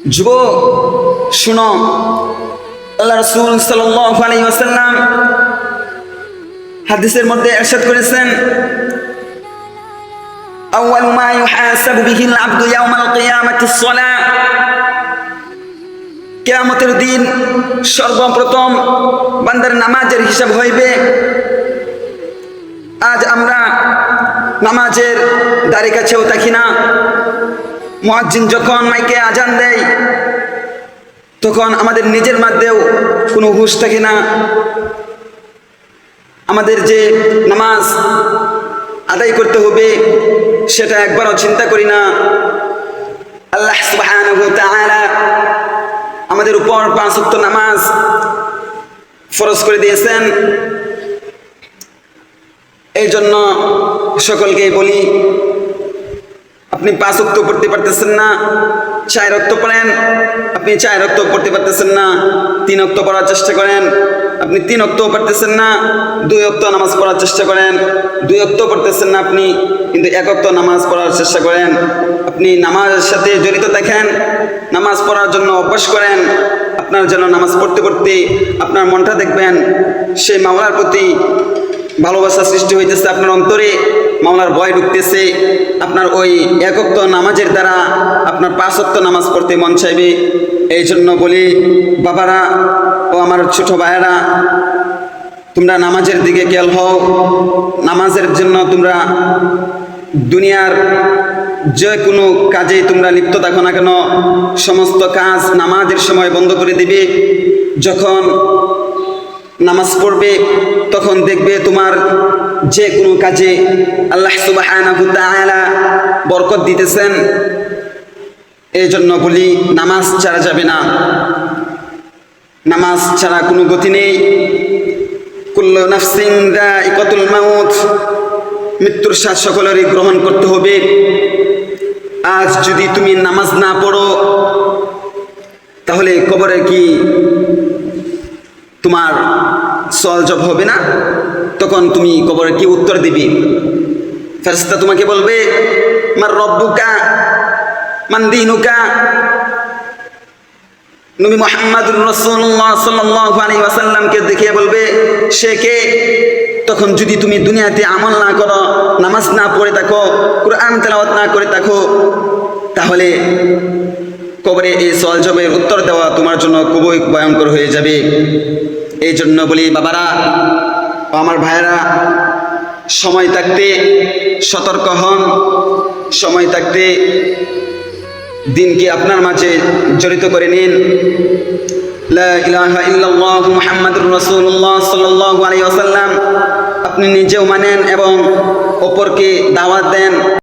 যুবক শুনো, আল্লাহ রাসূল সাল্লাল্লাহু আলাইহি ওয়াসাল্লাম হাদিসের মধ্যে ইরশাদ করেছেন, আউয়ালু মা ইউহাসাবু বিহিল আবদু ইয়াওমাল কিয়ামাতিস সালাহ। কিয়ামতের দিন সর্বপ্রথম বান্দার নামাজের হিসাব হইবে। আজ আমরা নামাজের দ্বারে কাছেও থাকি না। মুয়াজ্জিন যখন মাইকে আজান দেয় তখন আমাদের নিজের মধ্যেও কোনো হুঁশ থাকে না। আমাদের যে নামাজ আদায় করতে হবে সেটা একবারও চিন্তা করি না। আল্লাহ সুবহানাহু ওয়া তাআলা আমাদের উপর 5 ওয়াক্ত নামাজ ফরজ করে দিয়েছেন। এই জন্য সকলকে বলি, আপনি 5 ওয়াক্ত পড়তে পারতেছেন না, 4 ওয়াক্ত পড়েন। আপনি 4 ওয়াক্ত পড়তে পারতেছেন না, 3 ওয়াক্ত পড়ার চেষ্টা করেন। আপনি 3 ওয়াক্ত পড়তেছেন না, 2 ওয়াক্ত নামাজ পড়ার চেষ্টা করেন। 2 ওয়াক্ত পড়তেছেন না আপনি, কিন্তু 1 ওয়াক্ত নামাজ পড়ার চেষ্টা করেন। আপনি নামাজের সাথে জড়িত থাকেন, নামাজ পড়ার জন্য অভ্যাস করেন। আপনার যেন নামাজ পড়তে পড়তে আপনার মনটা দেখবেন সেই মাওলার প্রতি ভালোবাসা সৃষ্টি হইতেছে, আপনার অন্তরে মাওলার ভয় ঢুকতেছে। আপনার ওই 1 ওয়াক্ত নামাজের দ্বারা আপনার 5 ওয়াক্ত নামাজ পড়তে মন চাইবে। এই জন্য বলি, বাবারা ও আমার ছোট ভাইয়েরা, তোমরা নামাজের দিকে খেয়াল হও। নামাজের জন্য তোমরা দুনিয়ার যে কোনো কাজে তোমরা লিপ্ত থাকো না কেন, সমস্ত কাজ নামাজের সময় বন্ধ করে দিবে। যখন নামাজ পড়বে তখন দেখবে তোমার যে কোনো কাজে আল্লাহ সুবহানাহু ওয়া তাআলা বরকত দিতেছেন। এই জন্য বলি, নামাজ ছাড়া যাবে না। নামাজ ছাড়া কোনো গতি নেই। কুল্লু নাফসিন যায়িকাতুল মাউত, মৃত্যুর স্বাদ সকলেরই গ্রহণ করতে হবে। আজ যদি তুমি নামাজ না পড়ো তাহলে কবরে কি তোমার সওয়াল জব হবে না? তখন তুমি কবরে কি উত্তর দিবি? ফেরেশতা তোমাকে বলবে, মার রব্বুকা মান দীনুকা। নবী মুহাম্মদুর রাসূলুল্লাহ সাল্লাল্লাহু আলাইহি ওয়াসাল্লামকে দেখিয়ে বলবে, সে কে? তখন যদি তুমি দুনিয়াতে আমল না করো, নামাজ না পড়ে থাকো, কুরআন তেলাওয়াত না করে থাকো, তাহলে কবরে এই সওয়াল জবের উত্তর দেওয়া তোমার জন্য খুবই ভয়ঙ্কর হয়ে যাবে। এই জন্য বলি, বাবারা ও আমার ভাইয়েরা, সময় থাকতে সতর্ক হন। সময় থাকতে দিনকে আপনার মাঝে জড়িত করে নিন। লা ইলাহা ইল্লাল্লাহু মুহাম্মাদুর রাসূলুল্লাহ সাল্লাল্লাহু আলাইহি ওয়াসাল্লাম আপনি নিজেও মানেন এবং অপরকে দাওয়াত দেন।